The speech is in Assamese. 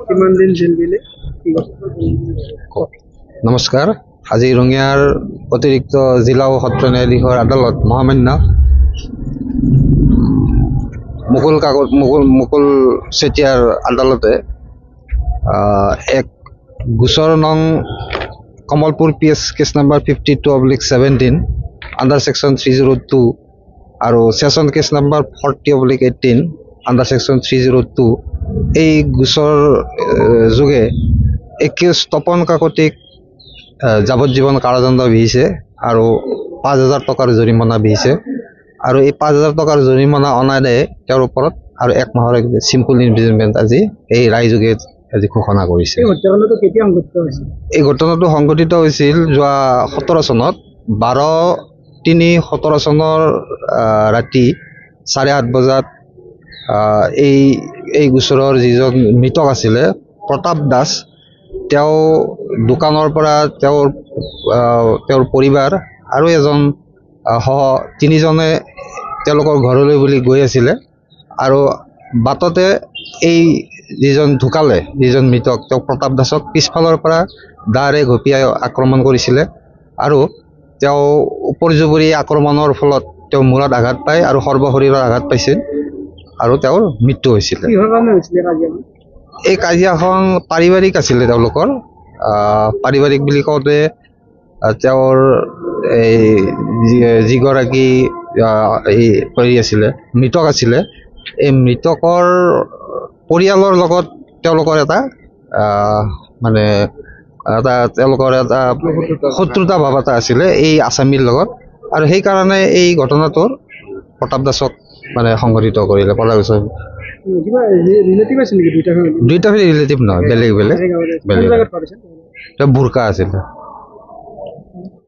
কিমান দিন জেল দিলে কি কথা? নমস্কাৰ। আজি ৰঙিয়াৰ অতিৰিক্ত জিলা ও সত্ৰ ন্যায়াধীশৰ আদালত মহামান্য মুকুল চেতিয়াৰ আদালতে এক গোচৰ নং Kamalpur PS case number 52/17 under section 302 আৰু session case number 40/18 under section 302 এই গোচৰ যোগে 21 তপন কাকতিক যাৱজ্জীৱন কাৰাদণ্ড বিহিছে আৰু 5,000 টকাৰ জৰিমনা বিহিছে আৰু এই 5,000 টকাৰ জৰিমনা অনাদায়ে তেওঁৰ ওপৰত আৰু 1 মাহৰ চিম্পল ইমপ্ৰিজনমেণ্ট আজি এই ৰায়যোগে আজি ঘোষণা কৰিছে। এই ঘটনাটো সংঘটিত হৈছিল যোৱা 17 চনত 12/3/17 চনৰ ৰাতি 8:30 বজাত এই গোচৰৰ যিজন মৃতক আছিলে প্ৰতাপ দাস, তেওঁ দোকানৰ পৰা তেওঁৰ পৰিবাৰ আৰু এজন সহ 3জনে তেওঁলোকৰ ঘৰলৈ বুলি গৈ আছিলে আৰু বাটতে এই যিজন ঢুকালে, যিজন মৃতক, তেওঁ প্ৰতাপ দাসক পিছফালৰ পৰা দাৰে ঘপিয়াই আক্ৰমণ কৰিছিলে আৰু তেওঁ উপৰ্যুপৰি আক্ৰমণৰ ফলত তেওঁ মূৰত আঘাত পায় আৰু সৰ্বশৰীৰত আঘাত পাইছিল আৰু তেওঁৰ মৃত্যু হৈছিলে। এই কাজিয়াখন পাৰিবাৰিক আছিলে তেওঁলোকৰ। পাৰিবাৰিক বুলি কওঁতে তেওঁৰ যিগৰাকী আছিলে মৃতক আছিলে, এই মৃতকৰ পৰিয়ালৰ লগত তেওঁলোকৰ এটা তেওঁলোকৰ এটা শত্ৰুতা ভাৱ এটা আছিলে এই আসামীৰ লগত, আৰু সেইকাৰণে এই ঘটনাটোৰ প্ৰতাপ দাসক সংঘটিত কৰিলে। দুইটা ৰিলেটিভ নহয়, বেলেগ বুৰকা আছিলে।